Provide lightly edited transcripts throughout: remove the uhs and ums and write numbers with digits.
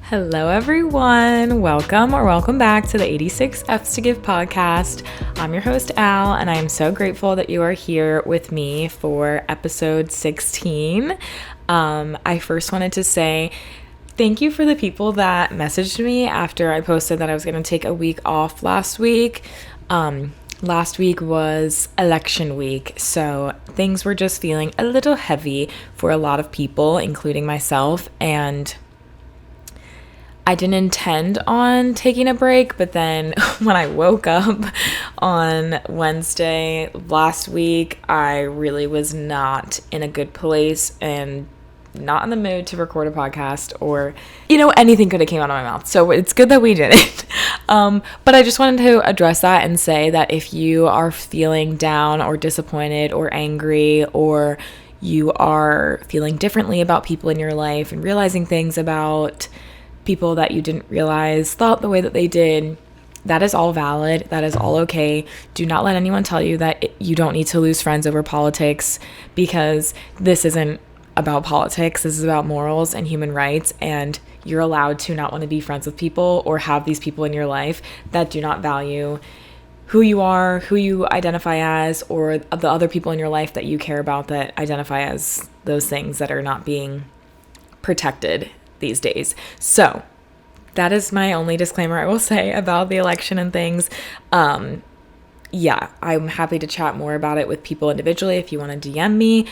Hello, everyone. Welcome back to the 86 F's to Give podcast. I'm your host, Al, and I am so grateful that you are here with me for episode 16. I first wanted to say thank you for the people that messaged me after I posted that I was going to take a week off last week. Last week was election week, so things were just feeling a little heavy for a lot of people, including myself, and I didn't intend on taking a break, but then when I woke up on Wednesday last week, I really was not in a good place and not in the mood to record a podcast or, anything could have came out of my mouth. So it's good that we didn't. But I just wanted to address that and say that if you are feeling down or disappointed or angry, or you are feeling differently about people in your life and realizing things about people that you didn't realize thought the way that they did, that is all valid. That is all okay. Do not let anyone tell you that you don't need to lose friends over politics, because this isn't about politics. This is about morals and human rights, and you're allowed to not want to be friends with people or have these people in your life that do not value who you are, who you identify as, or the other people in your life that you care about that identify as those things that are not being protected these days. So that is my only disclaimer I will say about the election and things. I'm happy to chat more about it with people individually if you want to DM me.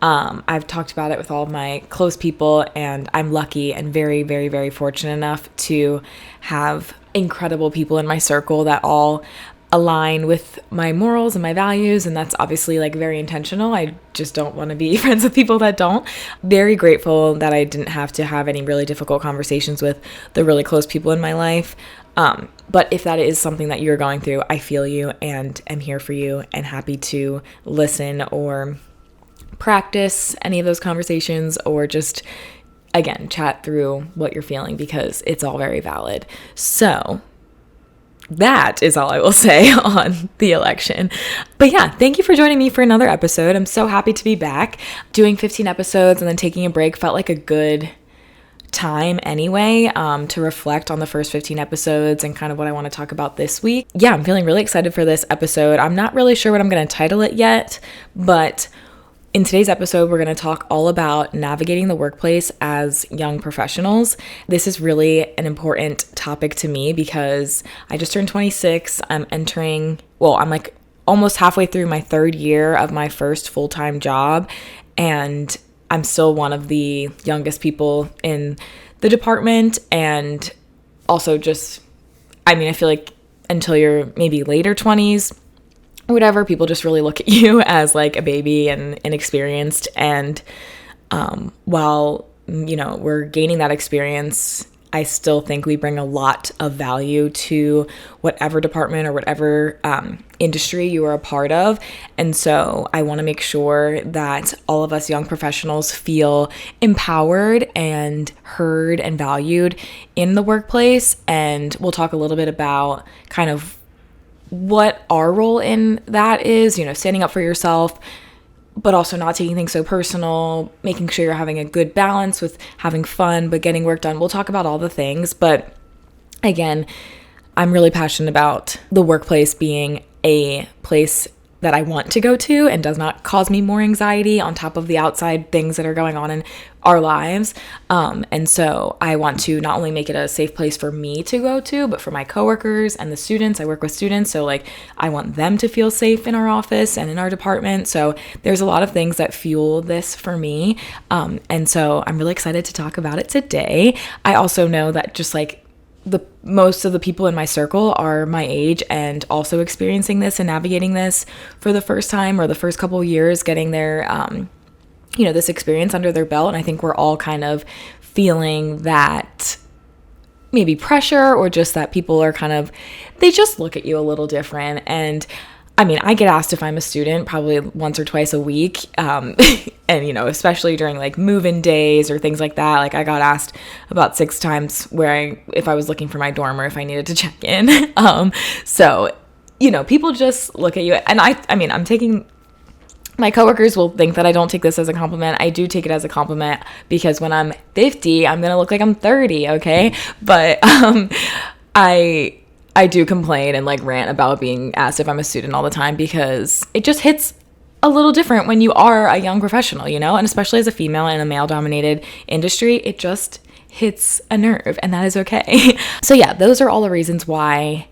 I've talked about it with all of my close people, and I'm lucky and very, very, very fortunate enough to have incredible people in my circle that all align with my morals and my values, and that's obviously very intentional. I just don't want to be friends with people that don't. Very grateful that I didn't have to have any really difficult conversations with the really close people in my life. But if that is something that you're going through, I feel you and am here for you and happy to listen or practice any of those conversations, or just, again, chat through what you're feeling, because it's all very valid. So that is all I will say on the election. But yeah, thank you for joining me for another episode. I'm so happy to be back. Doing 15 episodes and then taking a break felt like a good time anyway, to reflect on the first 15 episodes and kind of what I want to talk about this week. Yeah, I'm feeling really excited for this episode. I'm not really sure what I'm going to title it yet, but in today's episode, we're going to talk all about navigating the workplace as young professionals. This is really an important topic to me because I just turned 26. I'm almost halfway through my third year of my first full-time job, and I'm still one of the youngest people in the department. And also I feel like until you're maybe later 20s, whatever, people just really look at you as a baby and inexperienced. And while we're gaining that experience, I still think we bring a lot of value to whatever department or whatever industry you are a part of. And so I want to make sure that all of us young professionals feel empowered and heard and valued in the workplace. And we'll talk a little bit about kind of what our role in that is, standing up for yourself, but also not taking things so personal, making sure you're having a good balance with having fun, but getting work done. We'll talk about all the things. But again, I'm really passionate about the workplace being a place that I want to go to and does not cause me more anxiety on top of the outside things that are going on in our lives. And so I want to not only make it a safe place for me to go to, but for my coworkers and the students. I work with students, so I want them to feel safe in our office and in our department. So there's a lot of things that fuel this for me. And so I'm really excited to talk about it today. I also know that just most of the people in my circle are my age and also experiencing this and navigating this for the first time, or the first couple of years getting their this experience under their belt. And I think we're all kind of feeling that maybe pressure, or just that people are they just look at you a little different. And I get asked if I'm a student probably once or twice a week. And, especially during move-in days or things like that. I got asked about 6 times if I was looking for my dorm or if I needed to check in. So, people just look at you. And I'm taking my coworkers will think that I don't take this as a compliment. I do take it as a compliment, because when I'm 50, I'm going to look like I'm 30, okay? But I do complain and like rant about being asked if I'm a student all the time, because it just hits a little different when you are a young professional, you know? And especially as a female in a male-dominated industry, it just hits a nerve, and that is okay. So yeah, those are all the reasons why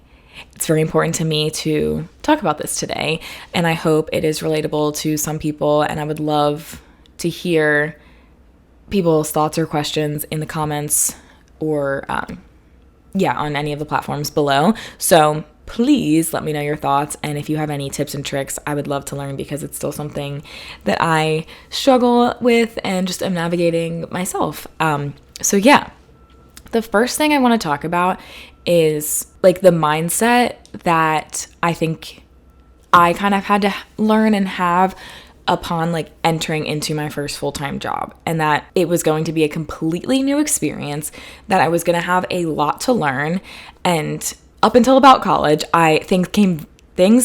it's very important to me to talk about this today, and I hope it is relatable to some people, and I would love to hear people's thoughts or questions in the comments or on any of the platforms below. So please let me know your thoughts, and if you have any tips and tricks, I would love to learn, because it's still something that I struggle with and just am navigating myself. So yeah, the first thing I want to talk about is like the mindset that I think I kind of had to learn and have upon like entering into my first full-time job, and that it was going to be a completely new experience, that I was going to have a lot to learn. And up until about college, things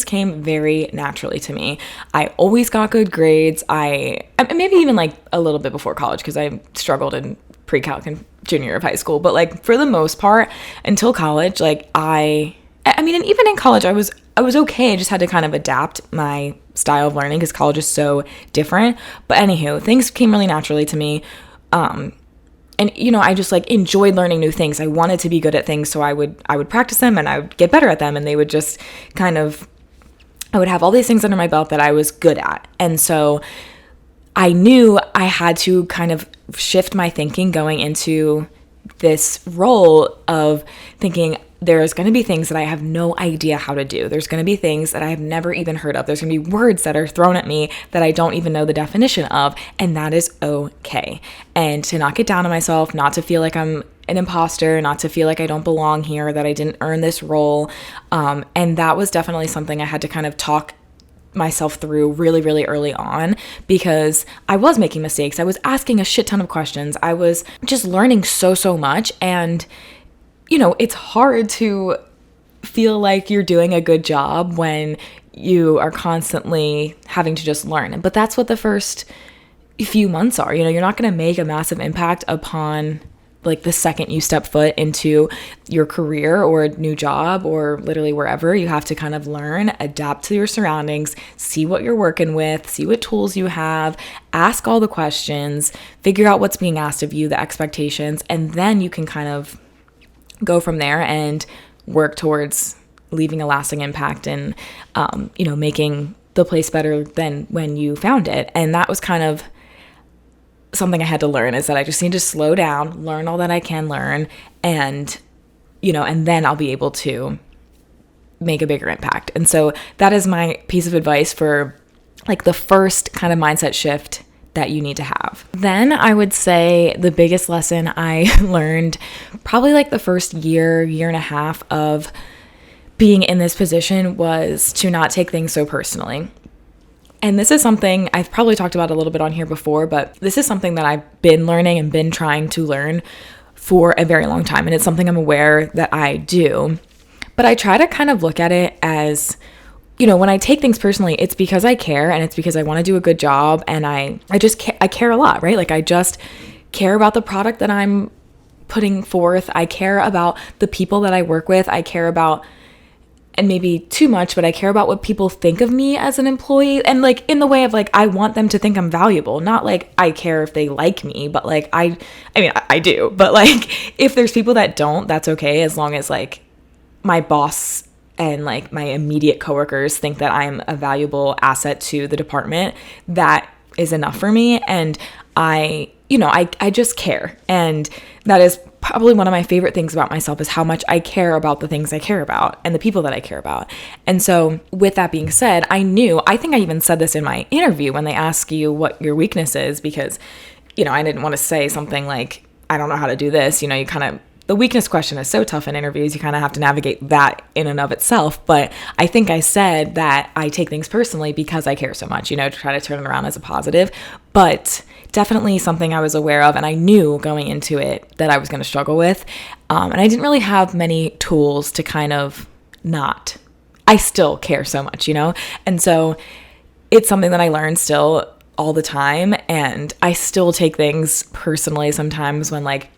came very naturally to me. I always got good grades. Maybe even like a little bit before college, because I struggled in pre-calc and junior year of high school, but like for the most part until college, like I mean, and even in college, I was okay. I just had to kind of adapt my style of learning, because college is so different. But anywho, things came really naturally to me. And you know, I just like enjoyed learning new things. I wanted to be good at things, so I would practice them, and I would get better at them, and they would just kind of, I would have all these things under my belt that I was good at. And so I knew I had to kind of shift my thinking going into this role of thinking, there's going to be things that I have no idea how to do. There's going to be things that I have never even heard of. There's going to be words that are thrown at me that I don't even know the definition of, and that is okay. And to not get down on myself, not to feel like I'm an imposter, not to feel like I don't belong here, that I didn't earn this role. And that was definitely something I had to kind of talk myself through really, really early on, because I was making mistakes. I was asking a shit ton of questions. I was just learning so much. And, you know, it's hard to feel like you're doing a good job when you are constantly having to just learn. But that's what the first few months are. You know, you're not going to make a massive impact upon like the second you step foot into your career or a new job or literally wherever. You have to kind of learn, adapt to your surroundings, see what you're working with, see what tools you have, ask all the questions, figure out what's being asked of you, the expectations, and then you can kind of go from there and work towards leaving a lasting impact and, you know, making the place better than when you found it. And that was kind of something I had to learn, is that I just need to slow down, learn all that I can learn, and, you know, and then I'll be able to make a bigger impact. And so that is my piece of advice for like the first kind of mindset shift that you need to have. Then I would say the biggest lesson I learned probably like the first year and a half of being in this position was to not take things so personally. And this is something I've probably talked about a little bit on here before, but this is something that I've been learning and been trying to learn for a very long time. And it's something I'm aware that I do. But I try to kind of look at it as, you know, when I take things personally, it's because I care, and it's because I want to do a good job, and I care a lot, right? Like I just care about the product that I'm putting forth. I care about the people that I work with. I care about, and maybe too much, but I care about what people think of me as an employee, and like in the way of like, I want them to think I'm valuable, not like I care if they like me, but like I mean, I do, but like if there's people that don't, that's okay, as long as like my boss and like my immediate coworkers think that I'm a valuable asset to the department, that is enough for me. And I just care. And that is probably one of my favorite things about myself, is how much I care about the things I care about and the people that I care about. And so with that being said, I think I even said this in my interview when they ask you what your weakness is, because, you know, I didn't want to say something like, I don't know how to do this. You know, the weakness question is so tough in interviews. You kind of have to navigate that in and of itself. But I think I said that I take things personally because I care so much, you know, to try to turn it around as a positive. But definitely something I was aware of, and I knew going into it that I was going to struggle with. And I didn't really have many tools to kind of I still care so much, you know? And so it's something that I learn still all the time. And I still take things personally sometimes when like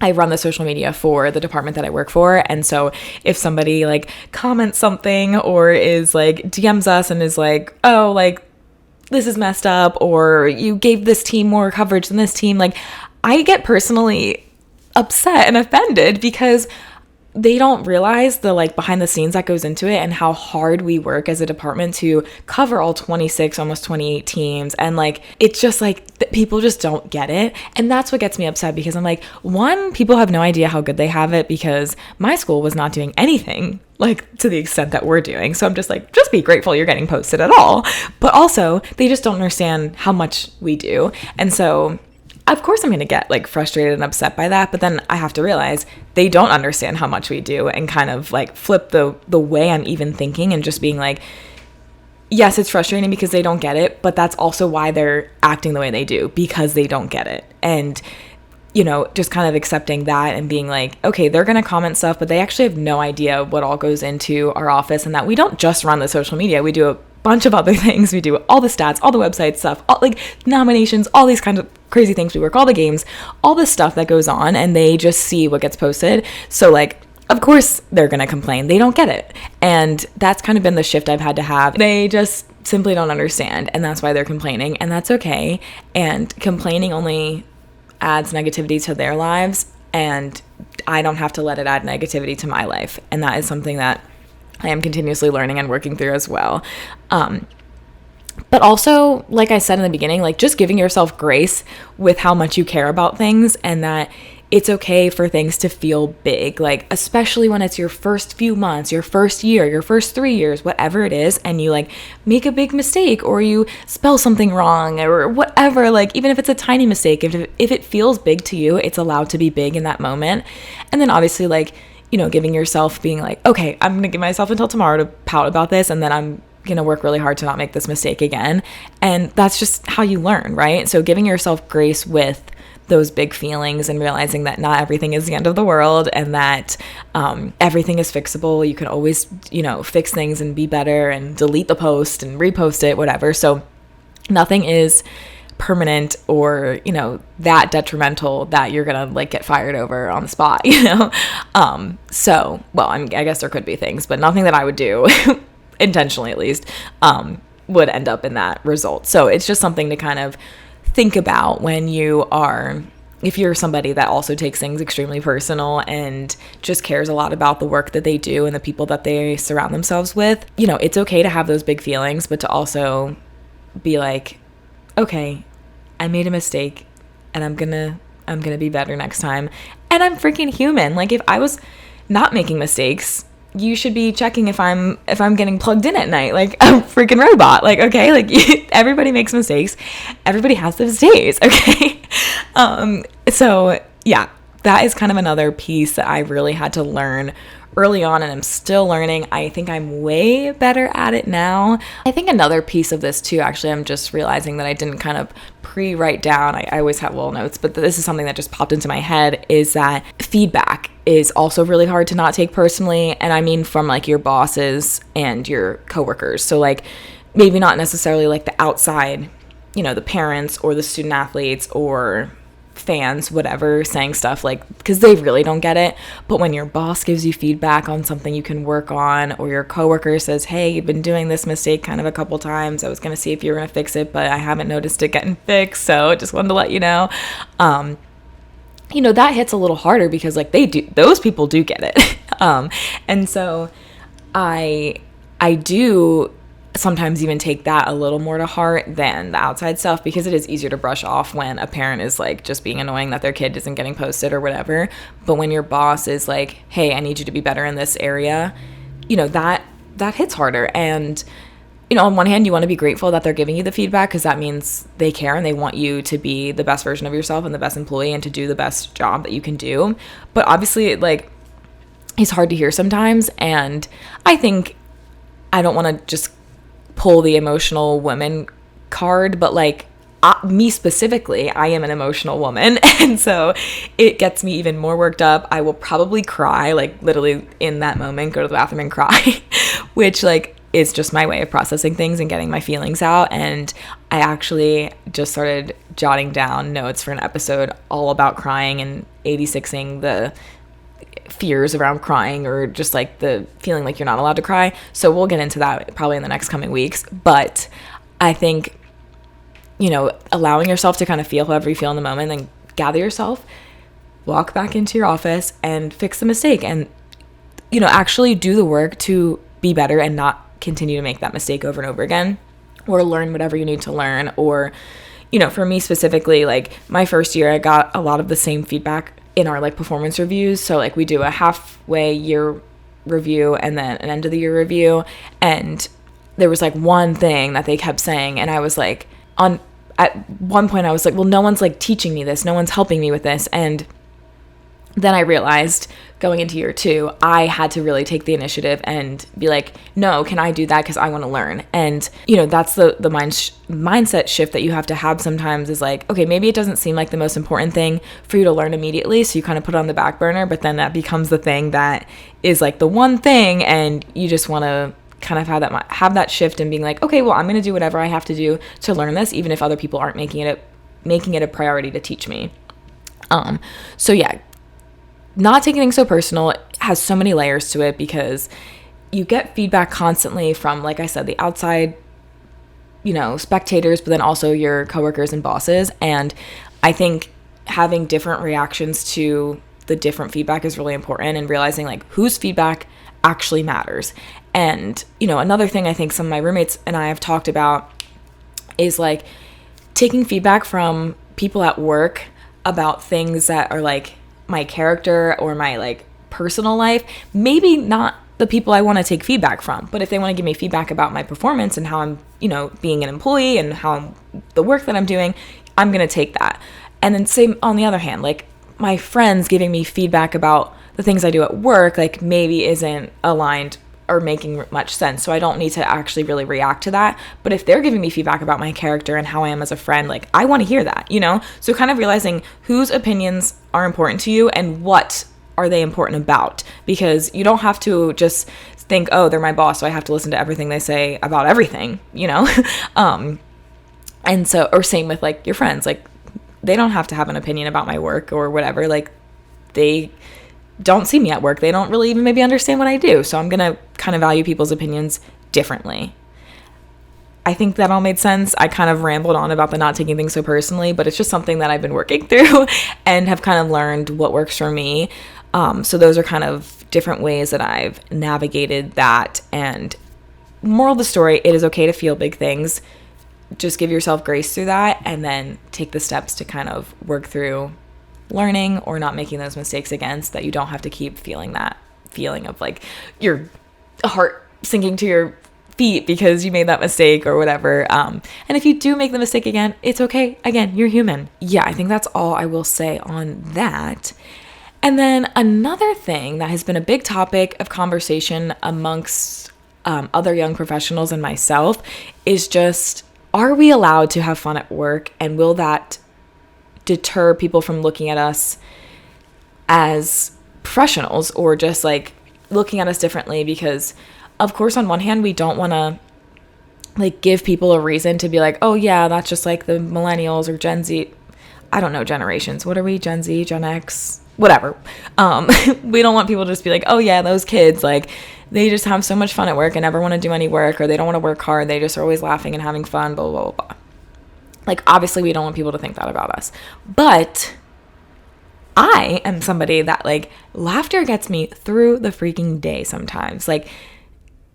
I run the social media for the department that I work for. And so if somebody like comments something or is like DMs us and is like, oh, like this is messed up, or you gave this team more coverage than this team, like I get personally upset and offended because they don't realize the like behind the scenes that goes into it and how hard we work as a department to cover all 26, almost 28 teams. And like, it's just like people just don't get it. And that's what gets me upset, because I'm like, one, people have no idea how good they have it, because my school was not doing anything like to the extent that we're doing. So I'm just like, just be grateful you're getting posted at all. But also they just don't understand how much we do. And so of course I'm going to get like frustrated and upset by that, but then I have to realize they don't understand how much we do, and kind of like flip the way I'm even thinking and just being like, yes, it's frustrating because they don't get it, but that's also why they're acting the way they do, because they don't get it. And you know, just kind of accepting that and being like, okay, they're going to comment stuff, but they actually have no idea what all goes into our office, and that we don't just run the social media. We do a bunch of other things. We do all the stats, all the website stuff, all, like nominations, all these kinds of crazy things. We work all the games, all the stuff that goes on, and they just see what gets posted. So like, of course they're going to complain. They don't get it. And that's kind of been the shift I've had to have. They just simply don't understand, and that's why they're complaining, and that's okay. And complaining only adds negativity to their lives, and I don't have to let it add negativity to my life. And that is something that I am continuously learning and working through as well. But also, like I said in the beginning, like just giving yourself grace with how much you care about things, and that it's okay for things to feel big, like especially when it's your first few months, your first year, your first 3 years, whatever it is, and you like make a big mistake, or you spell something wrong, or whatever, like even if it's a tiny mistake, if it feels big to you, it's allowed to be big in that moment. And then obviously, like, you know, giving yourself, being like, okay, I'm gonna give myself until tomorrow to pout about this, and then I'm gonna work really hard to not make this mistake again. And that's just how you learn, right? So giving yourself grace with those big feelings, and realizing that not everything is the end of the world, and that everything is fixable. You can always, you know, fix things and be better, and delete the post and repost it, whatever. So nothing is permanent or, you know, that detrimental that you're gonna like get fired over on the spot, you know. So, well, I guess there could be things, but nothing that I would do intentionally, at least, would end up in that result. So it's just something to kind of think about when you are, if you're somebody that also takes things extremely personal and just cares a lot about the work that they do and the people that they surround themselves with. You know, it's okay to have those big feelings, but to also be like, okay, I made a mistake, and I'm gonna be better next time. And I'm freaking human. Like, if I was not making mistakes, you should be checking if I'm getting plugged in at night like a freaking robot. Like, okay, like everybody makes mistakes. Everybody has those days, okay? So yeah, that is kind of another piece that I really had to learn early on, and I'm still learning. I think I'm way better at it now. I think another piece of this too, actually, I'm just realizing that I didn't kind of pre-write down. I always have little notes, but this is something that just popped into my head, is that feedback is also really hard to not take personally. And I mean from like your bosses and your coworkers. So like maybe not necessarily like the outside, you know, the parents or the student athletes or fans, whatever, saying stuff like, because they really don't get it. But when your boss gives you feedback on something you can work on, or your coworker says, hey, you've been doing this mistake kind of a couple times, I was going to see if you were going to fix it, but I haven't noticed it getting fixed, so just wanted to let you know. You know, that hits a little harder, because like those people do get it. And so I do sometimes even take that a little more to heart than the outside stuff, because it is easier to brush off when a parent is like just being annoying that their kid isn't getting posted or whatever. But when your boss is like, hey, I need you to be better in this area, you know, that hits harder. And, you know, on one hand, you want to be grateful that they're giving you the feedback, because that means they care and they want you to be the best version of yourself and the best employee and to do the best job that you can do. But obviously, like, it's hard to hear sometimes. And I think I don't want to just pull the emotional woman card, but like me specifically, I am an emotional woman, and so it gets me even more worked up. I will probably cry, like literally in that moment, go to the bathroom and cry, which like is just my way of processing things and getting my feelings out. And I actually just started jotting down notes for an episode all about crying and 86ing the fears around crying, or just like the feeling like you're not allowed to cry. So we'll get into that probably in the next coming weeks. But I think, allowing yourself to kind of feel however you feel in the moment, then gather yourself, walk back into your office and fix the mistake, and actually do the work to be better and not continue to make that mistake over and over again, or learn whatever you need to learn. Or for me specifically, like my first year, I got a lot of the same feedback in our like performance reviews. So like we do a halfway year review and then an end of the year review, and there was like one thing that they kept saying, and I was like, at one point I was like, well, no one's like teaching me this, no one's helping me with this. And then I realized going into year 2, I had to really take the initiative and be like, no, can I do that? Because I want to learn. And, that's the mindset shift that you have to have sometimes, is like, okay, maybe it doesn't seem like the most important thing for you to learn immediately. So you kind of put it on the back burner, but then that becomes the thing that is like the one thing. And you just want to kind of have that shift and being like, okay, well, I'm going to do whatever I have to do to learn this, even if other people aren't making it a priority to teach me. So yeah, not taking things so personal has so many layers to it, because you get feedback constantly from, like I said, the outside, spectators, but then also your coworkers and bosses. And I think having different reactions to the different feedback is really important, and realizing like whose feedback actually matters. And, another thing I think some of my roommates and I have talked about is like taking feedback from people at work about things that are like my character or my like personal life. Maybe not the people I want to take feedback from, but if they want to give me feedback about my performance and how I'm, being an employee and the work that I'm doing, I'm going to take that. And then same on the other hand, like my friends giving me feedback about the things I do at work, like maybe isn't aligned or making much sense. So I don't need to actually really react to that. But if they're giving me feedback about my character and how I am as a friend, like I want to hear that, So kind of realizing whose opinions are important to you and what are they important about, because you don't have to just think, oh, they're my boss, so I have to listen to everything they say about everything, And so, or same with like your friends, like they don't have to have an opinion about my work or whatever. Like they don't see me at work. They don't really even maybe understand what I do. So I'm going to kind of value people's opinions differently. I think that all made sense. I kind of rambled on about the not taking things so personally, but it's just something that I've been working through and have kind of learned what works for me. So those are kind of different ways that I've navigated that. And moral of the story, it is okay to feel big things. Just give yourself grace through that, and then take the steps to kind of work through learning or not making those mistakes again, so that you don't have to keep feeling that feeling of like your heart sinking to your feet because you made that mistake or whatever. And if you do make the mistake again, it's okay. Again, you're human. Yeah, I think that's all I will say on that. And then another thing that has been a big topic of conversation amongst other young professionals and myself is just, are we allowed to have fun at work, and will that deter people from looking at us as professionals, or just like looking at us differently? Because of course, on one hand, we don't want to like give people a reason to be like, oh yeah, that's just like the millennials or Gen Z. I don't know generations. What are we? Gen Z, Gen X, whatever. We don't want people to just be like, oh yeah, those kids, like they just have so much fun at work and never want to do any work, or they don't want to work hard. They just are always laughing and having fun, blah, blah, blah, blah. Like, obviously we don't want people to think that about us, but I am somebody that like laughter gets me through the freaking day sometimes. Like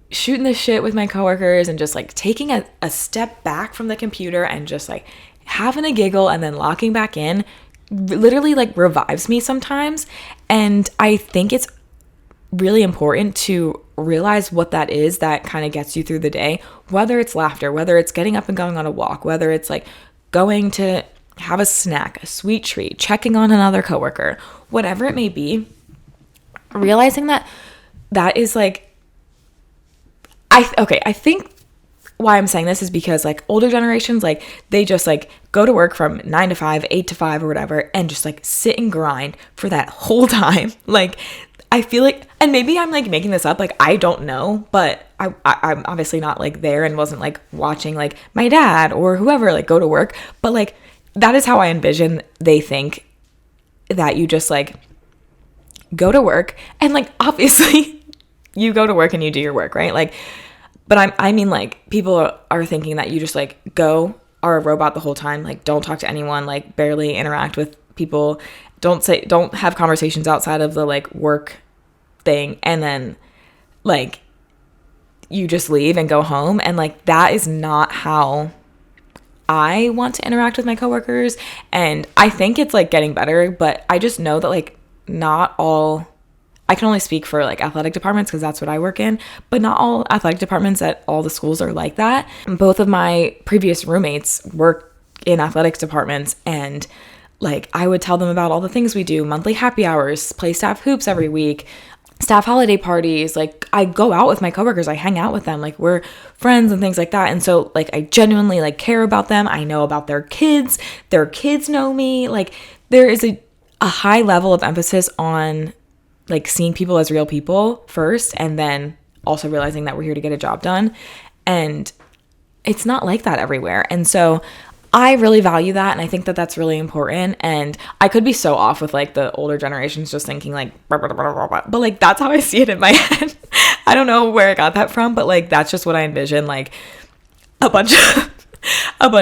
shooting the shit with my coworkers and just like taking a step back from the computer and just like having a giggle and then locking back in literally like revives me sometimes. And I think it's really important to realize what that is that kind of gets you through the day, whether it's laughter, whether it's getting up and going on a walk, whether it's like going to have a snack, a sweet treat, checking on another coworker, whatever it may be. Realizing that is like, I think why I'm saying this is because like older generations, like they just like go to work from 9 to 5, 8 to 5 or whatever, and just like sit and grind for that whole time. Like I feel like, and maybe I'm like making this up, like I don't know, but I'm obviously not like there and wasn't like watching like my dad or whoever like go to work, but like that is how I envision they think that you just like go to work and like obviously you go to work and you do your work, right? Like, but I mean like people are thinking that you just like go, are a robot the whole time, like don't talk to anyone, like barely interact with people, don't have conversations outside of the like work thing, and then like you just leave and go home. And like that is not how I want to interact with my coworkers. And I think it's like getting better, but I just know that like not all, I can only speak for like athletic departments because that's what I work in, but not all athletic departments at all the schools are like that. Both of my previous roommates work in athletics departments, and like I would tell them about all the things we do, monthly happy hours, play staff hoops every week, staff holiday parties. Like I go out with my coworkers, I hang out with them, like we're friends and things like that. And so like I genuinely like care about them. I know about their kids know me. Like there is a high level of emphasis on like seeing people as real people first, and then also realizing that we're here to get a job done. And it's not like that everywhere. And so I really value that, and I think that that's really important. And I could be so off with like the older generations just thinking like blah, blah, blah, blah, blah. But like that's how I see it in my head. I don't know where I got that from, but like that's just what I envision, like a bunch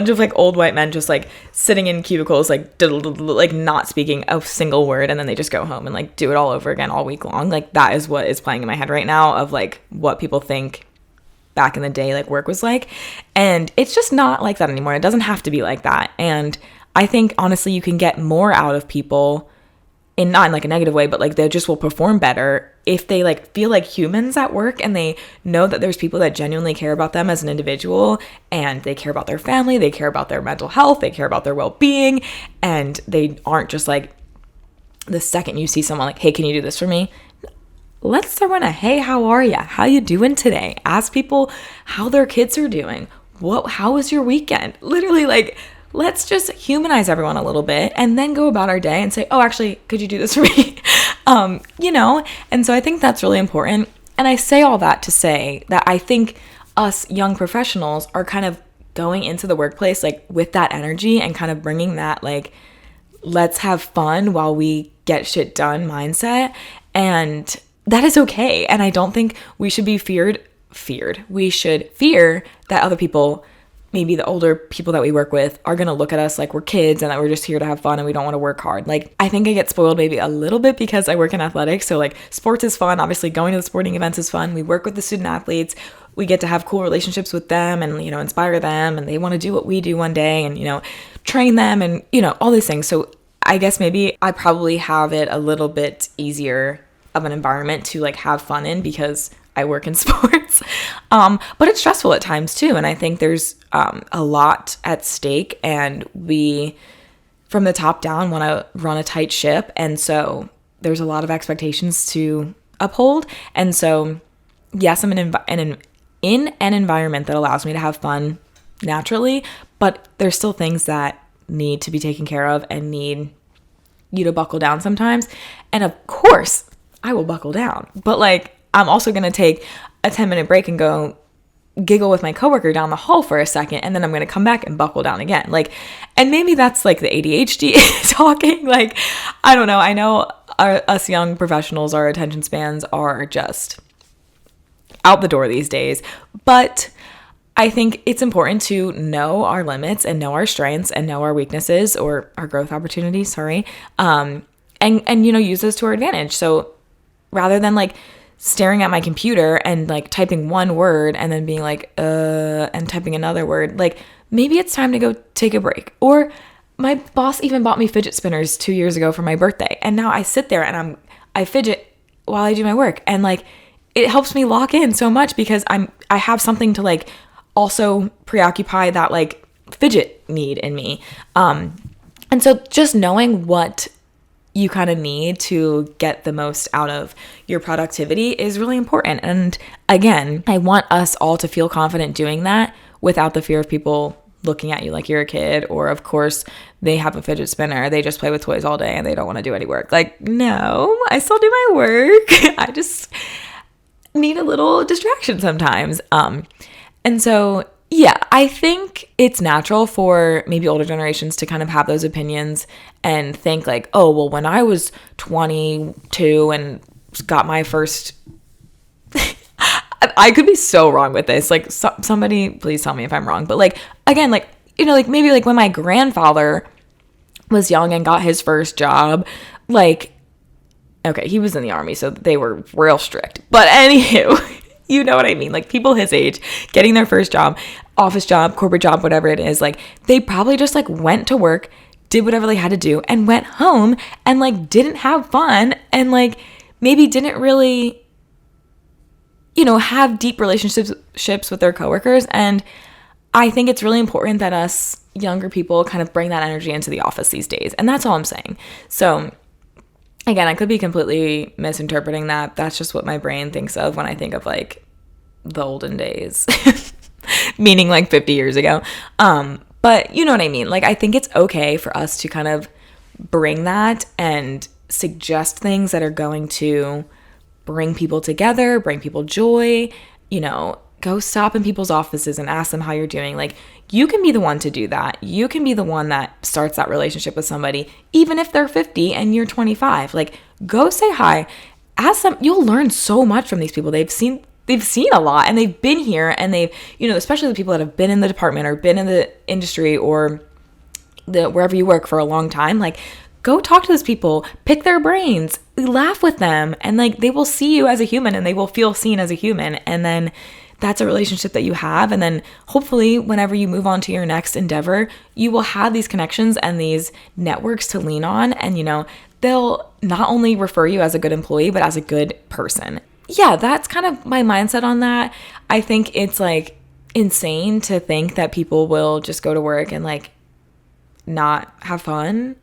of like old white men just like sitting in cubicles like not speaking a single word, and then they just go home and like do it all over again all week long. Like that is what is playing in my head right now of like what people think back in the day like work was like. And it's just not like that anymore. It doesn't have to be like that. And I think honestly you can get more out of people, in not in like a negative way, but like they just will perform better if they like feel like humans at work, and they know that there's people that genuinely care about them as an individual, and they care about their family, they care about their mental health, they care about their well-being, and they aren't just like the second you see someone like, hey, can you do this for me? Let's throw in a, hey, how are ya? How you doing today? Ask people how their kids are doing. How was your weekend? Literally, like, let's just humanize everyone a little bit and then go about our day and say, oh, actually, could you do this for me? You know? And so I think that's really important. And I say all that to say that I think us young professionals are kind of going into the workplace like with that energy and kind of bringing that like, let's have fun while we get shit done mindset. And that is okay. And I don't think we should be feared. We should fear that other people, maybe the older people that we work with, are going to look at us like we're kids and that we're just here to have fun and we don't want to work hard. Like, I think I get spoiled maybe a little bit because I work in athletics. So like sports is fun. Obviously going to the sporting events is fun. We work with the student athletes. We get to have cool relationships with them and, you know, inspire them, and they want to do what we do one day and, you know, train them and, you know, all these things. So I guess maybe I probably have it a little bit easier of an environment to like have fun in because I work in sports. But it's stressful at times too. And I think there's a lot at stake, and we, from the top down, want to run a tight ship. And so there's a lot of expectations to uphold. And so, yes, I'm in an environment that allows me to have fun naturally, but there's still things that need to be taken care of and need you to buckle down sometimes. And of course, I will buckle down. But like, I'm also going to take a 10-minute break and go giggle with my coworker down the hall for a second, and then I'm going to come back and buckle down again. Like, and maybe that's like the ADHD talking. Like, I don't know. I know us young professionals, our attention spans are just out the door these days. But I think it's important to know our limits and know our strengths and know our weaknesses, or our growth opportunities, and you know, use those to our advantage. So rather than like staring at my computer and like typing one word and then being like, and typing another word, like maybe it's time to go take a break. Or my boss even bought me fidget spinners 2 years ago for my birthday. And now I sit there and I fidget while I do my work. And like, it helps me lock in so much because I have something to like also preoccupy that like fidget need in me. And so just knowing what you kind of need to get the most out of your productivity is really important. And again, I want us all to feel confident doing that without the fear of people looking at you like you're a kid, or of course they have a fidget spinner, they just play with toys all day and they don't want to do any work. Like, no, I still do my work. I just need a little distraction sometimes. And so, yeah, I think it's natural for maybe older generations to kind of have those opinions and think like, oh, well, when I was 22 and got my first, I could be so wrong with this. Like, somebody please tell me if I'm wrong. But like, again, like, you know, like maybe like when my grandfather was young and got his first job, like, okay, he was in the army, so they were real strict. But anywho, you know what I mean? Like, people his age getting their first job, office job, corporate job, whatever it is, like, they probably just like went to work, did whatever they had to do, and went home and like didn't have fun and like maybe didn't really, you know, have deep relationships with their coworkers. And I think it's really important that us younger people kind of bring that energy into the office these days. And that's all I'm saying. So again, I could be completely misinterpreting that. That's just what my brain thinks of when I think of like the olden days, meaning like 50 years ago. But you know what I mean? Like, I think it's okay for us to kind of bring that and suggest things that are going to bring people together, bring people joy, you know, go stop in people's offices and ask them how you're doing. Like, you can be the one to do that. You can be the one that starts that relationship with somebody, even if they're 50 and you're 25. Like, go say hi, ask them. You'll learn so much from these people. They've seen a lot and they've been here, and they've, you know, especially the people that have been in the department or been in the industry or wherever you work for a long time. Like, go talk to those people, pick their brains, laugh with them, and like, they will see you as a human and they will feel seen as a human. And then that's a relationship that you have. And then hopefully whenever you move on to your next endeavor, you will have these connections and these networks to lean on. And, you know, they'll not only refer you as a good employee, but as a good person. Yeah, that's kind of my mindset on that. I think it's like insane to think that people will just go to work and like not have fun.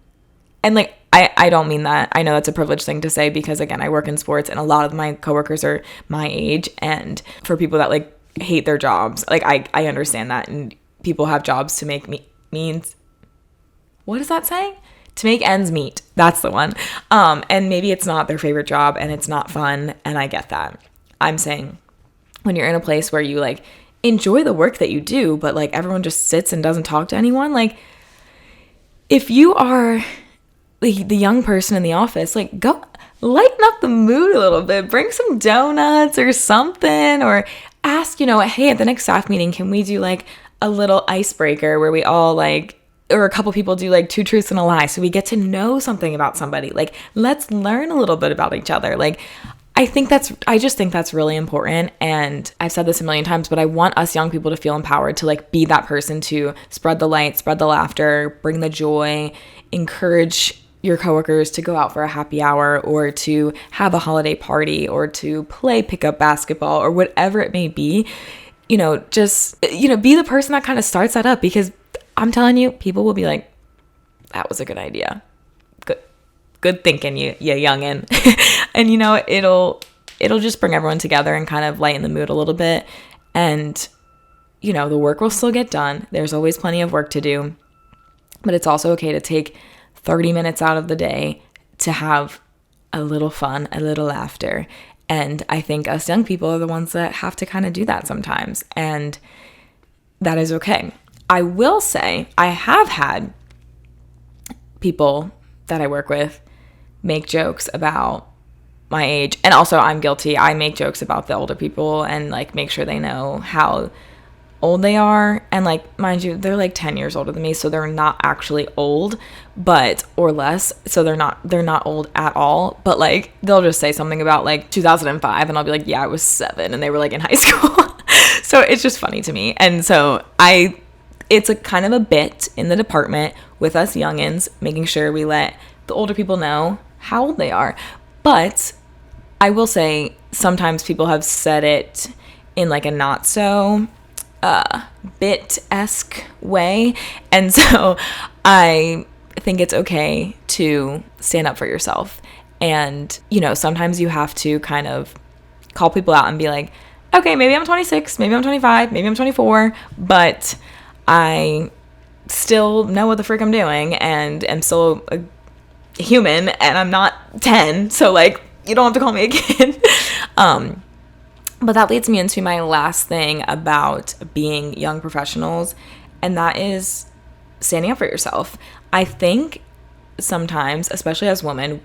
And like, I don't mean that. I know that's a privileged thing to say because, again, I work in sports and a lot of my coworkers are my age. And for people that like hate their jobs, like I understand that. And people have jobs to make means. What is that saying? To make ends meet. That's the one. And maybe it's not their favorite job and it's not fun. And I get that. I'm saying when you're in a place where you like enjoy the work that you do, but like everyone just sits and doesn't talk to anyone. Like, if you are the young person in the office, like, go lighten up the mood a little bit, bring some donuts or something, or ask, you know, hey, at the next staff meeting, can we do like a little icebreaker where we all like, or a couple people do like 2 truths and a lie, so we get to know something about somebody. Like, let's learn a little bit about each other. Like, I just think that's really important. And I've said this a million times, but I want us young people to feel empowered to like be that person to spread the light, spread the laughter, bring the joy, encourage your coworkers to go out for a happy hour or to have a holiday party or to play pickup basketball or whatever it may be. You know, just, you know, be the person that kind of starts that up, because I'm telling you, people will be like, that was a good idea. Good thinking, you youngin'. And, you know, it'll just bring everyone together and kind of lighten the mood a little bit. And, you know, the work will still get done. There's always plenty of work to do. But it's also okay to take 30 minutes out of the day to have a little fun, a little laughter. And I think us young people are the ones that have to kind of do that sometimes. And that is okay. I will say I have had people that I work with make jokes about my age. And also, I'm guilty. I make jokes about the older people and like make sure they know how old they are. And like, mind you, they're like 10 years older than me, so they're not actually old, but or less, so they're not old at all. But like, they'll just say something about like 2005 and I'll be like, yeah, I was 7 and they were like in high school. So it's just funny to me. And so it's a kind of a bit in the department with us youngins, making sure we let the older people know how old they are. But I will say sometimes people have said it in like a not so bit-esque way. And so I think it's okay to stand up for yourself. And, you know, sometimes you have to kind of call people out and be like, okay, maybe I'm 26, maybe I'm 25, maybe I'm 24, but I still know what the frick I'm doing and am still a human, and I'm not 10, so like you don't have to call me a kid. But that leads me into my last thing about being young professionals, and that is standing up for yourself. I think sometimes, especially as women,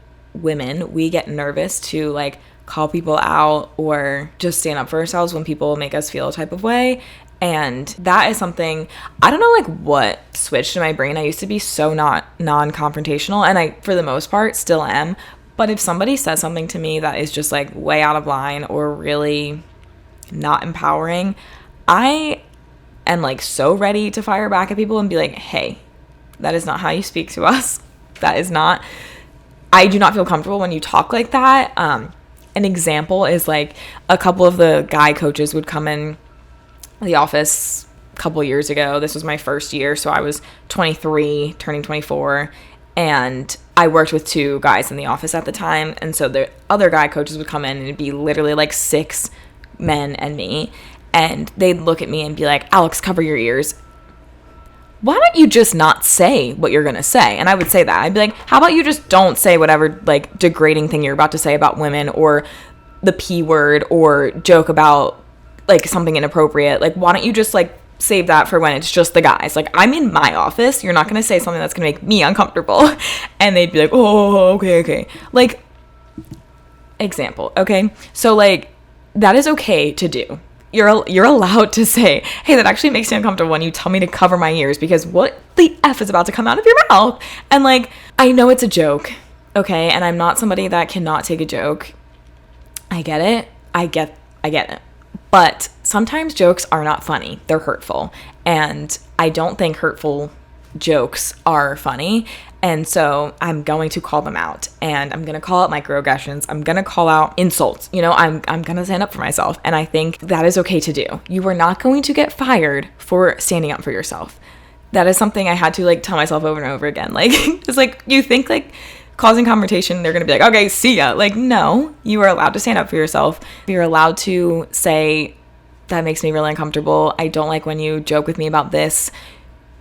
we get nervous to like call people out or just stand up for ourselves when people make us feel a type of way. And that is something, I don't know like what switched in my brain. I used to be so not non-confrontational, and I, for the most part, still am. But if somebody says something to me that is just like way out of line or really not empowering, I am like so ready to fire back at people and be like, hey, that is not how you speak to us. That is not, I do not feel comfortable when you talk like that. An example is like a couple of the guy coaches would come in the office a couple years ago. This was my first year, so I was 23, turning 24, and I worked with 2 guys in the office at the time. And so the other guy coaches would come in and it'd be literally like 6 men and me, and they'd look at me and be like, Alex, cover your ears. Why don't you just not say what you're gonna say? And I would say that. I'd be like, how about you just don't say whatever like degrading thing you're about to say about women, or the P word, or joke about like something inappropriate. Like, why don't you just like save that for when it's just the guys? Like, I'm in my office. You're not going to say something that's going to make me uncomfortable. And they'd be like, oh, okay. Like, example. Okay. So like, that is okay to do. You're allowed to say, hey, that actually makes me uncomfortable when you tell me to cover my ears, because what the F is about to come out of your mouth? And like, I know it's a joke. Okay. And I'm not somebody that cannot take a joke. I get it. I get it. But sometimes jokes are not funny. They're hurtful. And I don't think hurtful jokes are funny. And so I'm going to call them out. And I'm going to call out microaggressions. I'm going to call out insults. You know, I'm going to stand up for myself. And I think that is okay to do. You are not going to get fired for standing up for yourself. That is something I had to like tell myself over and over again. Like, it's like, you think like causing confrontation, they're going to be like, okay, see ya. Like, no, you are allowed to stand up for yourself. You're allowed to say, that makes me really uncomfortable. I don't like when you joke with me about this.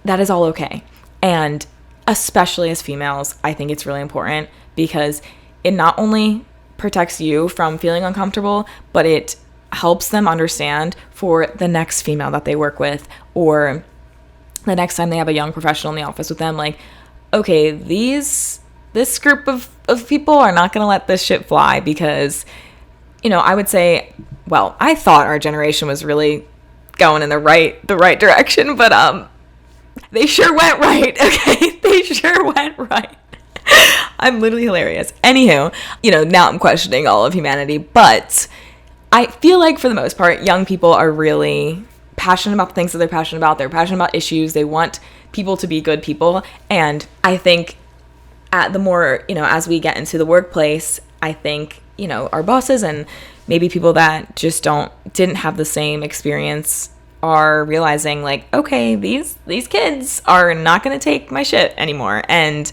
That is all okay. And especially as females, I think it's really important, because it not only protects you from feeling uncomfortable, but it helps them understand for the next female that they work with, or the next time they have a young professional in the office with them, like, okay, this group of people are not going to let this shit fly, because, you know, I would say, well, I thought our generation was really going in the right direction, but they sure went right. Okay, they sure went right. I'm literally hilarious. Anywho, you know, now I'm questioning all of humanity, but I feel like for the most part, young people are really passionate about the things that they're passionate about. They're passionate about issues. They want people to be good people, and I think the more, you know, as we get into the workplace, I think, you know, our bosses and maybe people that just didn't have the same experience are realizing like, okay, these kids are not going to take my shit anymore. And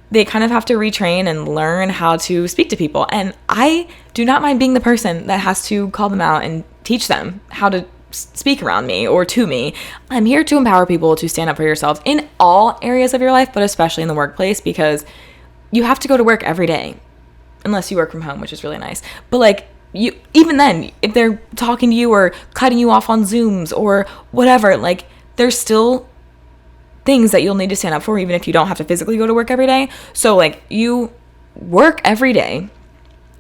they kind of have to retrain and learn how to speak to people. And I do not mind being the person that has to call them out and teach them how to speak around me or to me. I'm here to empower people to stand up for yourselves in all areas of your life, but especially in the workplace, because you have to go to work every day, unless you work from home, which is really nice. But like, you, even then, if they're talking to you or cutting you off on Zooms or whatever, like, there's still things that you'll need to stand up for, even if you don't have to physically go to work every day. So like, you work every day,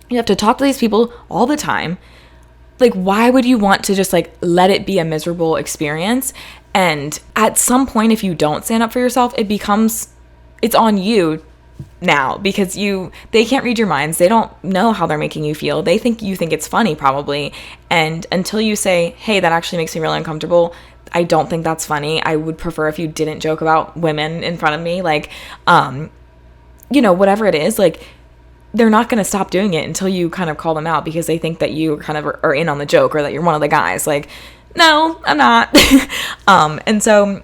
you have to talk to these people all the time. Like, why would you want to just like let it be a miserable experience? And at some point, if you don't stand up for yourself, it's on you now, because they can't read your minds. They don't know how they're making you feel. They think you think it's funny, probably. And until you say, hey, that actually makes me really uncomfortable, I don't think that's funny. I would prefer if you didn't joke about women in front of me. Like, you know, whatever it is, like, they're not going to stop doing it until you kind of call them out, because they think that you kind of are in on the joke, or that you're one of the guys. Like, no, I'm not. And so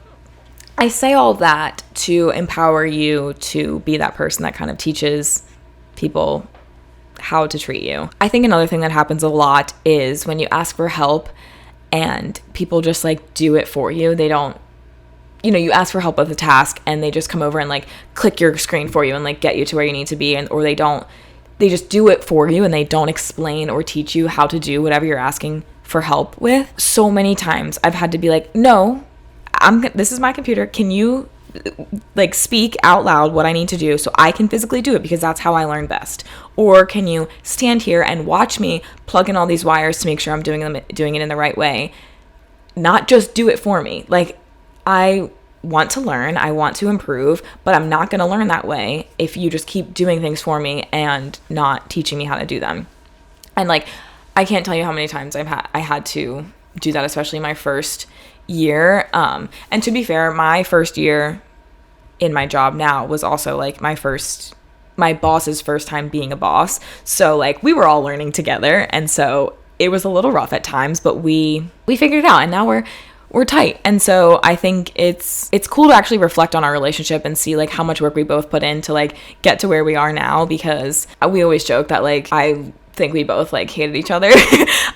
I say all that to empower you to be that person that kind of teaches people how to treat you. I think another thing that happens a lot is when you ask for help and people just like do it for you. They don't you ask for help with a task and they just come over and like click your screen for you and like get you to where you need to be, or they just do it for you and they don't explain or teach you how to do whatever you're asking for help with. So many times I've had to be like, no, this is my computer. Can you like speak out loud what I need to do so I can physically do it, because that's how I learn best? Or can you stand here and watch me plug in all these wires to make sure I'm doing it in the right way, not just do it for me. Like, I want to learn, I want to improve, but I'm not going to learn that way if you just keep doing things for me and not teaching me how to do them. And like, I can't tell you how many times I had to do that, especially my first year. And to be fair, my first year in my job now was also like my boss's first time being a boss. So like, we were all learning together. And so it was a little rough at times, but we figured it out, and now we're tight. And so I think it's cool to actually reflect on our relationship and see like how much work we both put in to like get to where we are now, because we always joke that like, I think we both like hated each other.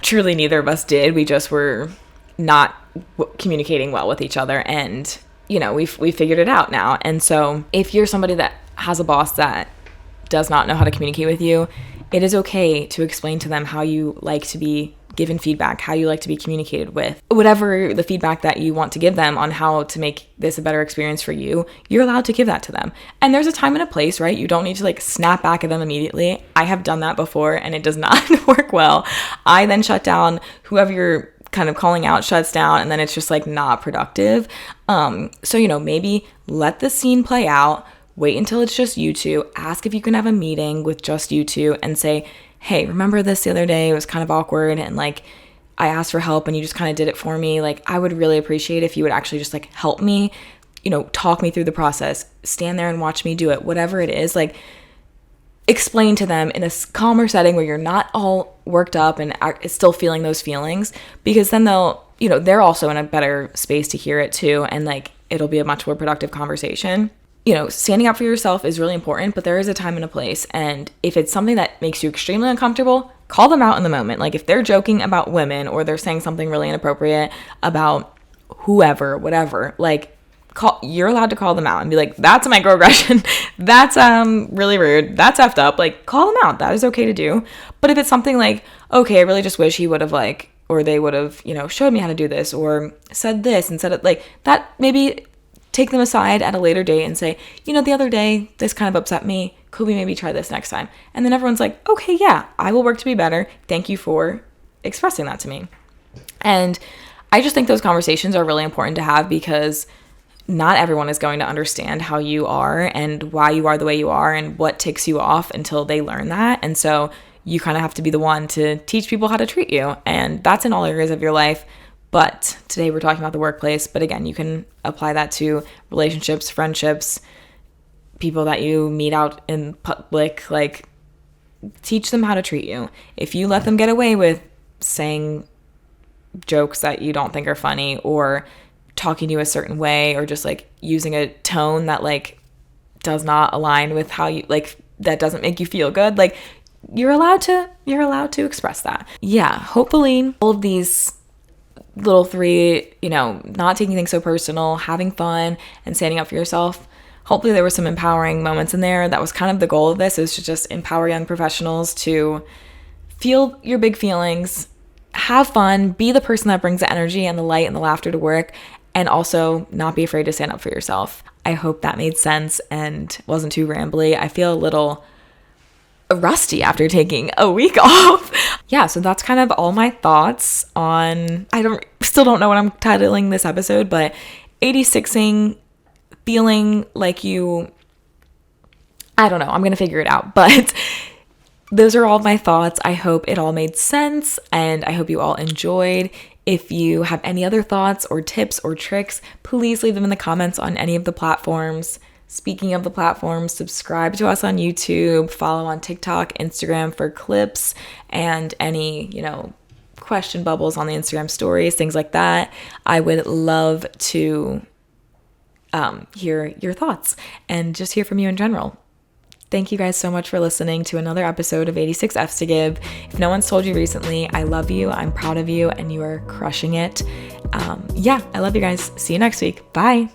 Truly, neither of us did. We just were not communicating well with each other, and we figured it out now. And so if you're somebody that has a boss that does not know how to communicate with you, it is okay to explain to them how you like to be given feedback, how you like to be communicated with. Whatever the feedback that you want to give them on how to make this a better experience for you, you're allowed to give that to them. And there's a time and a place, right? You don't need to like snap back at them immediately. I have done that before and it does not work well. I then shut down. Whoever you're kind of calling out shuts down, and then it's just like not productive. So maybe let the scene play out, wait until it's just you two, ask if you can have a meeting with just you two and say, hey, remember this the other day? It was kind of awkward and like I asked for help and you just kind of did it for me. Like, I would really appreciate if you would actually just like help me, talk me through the process, stand there and watch me do it, whatever it is. Like, explain to them in a calmer setting where you're not all worked up and still feeling those feelings, because then they're also in a better space to hear it too. And like, it'll be a much more productive conversation. Standing up for yourself is really important, but there is a time and a place. And if it's something that makes you extremely uncomfortable, call them out in the moment. Like, if they're joking about women or they're saying something really inappropriate about whoever, whatever, like, you're allowed to call them out and be like, that's a microaggression. That's really rude. That's effed up. Like, call them out. That is okay to do. But if it's something like, okay, I really just wish he would have like, or they would have, showed me how to do this or said this and said it like that, maybe take them aside at a later date and say, the other day, this kind of upset me. Could we maybe try this next time? And then everyone's like, okay, yeah, I will work to be better. Thank you for expressing that to me. And I just think those conversations are really important to have, because not everyone is going to understand how you are and why you are the way you are and what ticks you off until they learn that. And so you kind of have to be the one to teach people how to treat you. And that's in all areas of your life. But today we're talking about the workplace. But again, you can apply that to relationships, friendships, people that you meet out in public. Like, teach them how to treat you. If you let them get away with saying jokes that you don't think are funny, or talking to you a certain way, or just like using a tone that like does not align with how you like, that doesn't make you feel good, like, you're allowed to express that. Yeah, hopefully all of these little three, not taking things so personal, having fun, and standing up for yourself. Hopefully there were some empowering moments in there. That was kind of the goal of this, is to just empower young professionals to feel your big feelings, have fun, be the person that brings the energy and the light and the laughter to work, and also not be afraid to stand up for yourself. I hope that made sense and wasn't too rambly. I feel a little rusty after taking a week off. Yeah, so that's kind of all my thoughts on, still don't know what I'm titling this episode, but 86ing, feeling like I don't know, I'm gonna figure it out, but those are all my thoughts. I hope it all made sense, and I hope you all enjoyed. If you have any other thoughts or tips or tricks, please leave them in the comments on any of the platforms. Speaking of the platforms, subscribe to us on YouTube, follow on TikTok, Instagram for clips and any, question bubbles on the Instagram stories, things like that. I would love to hear your thoughts and just hear from you in general. Thank you guys so much for listening to another episode of 86 F's to Give. If no one's told you recently, I love you, I'm proud of you, and you are crushing it. I love you guys. See you next week. Bye.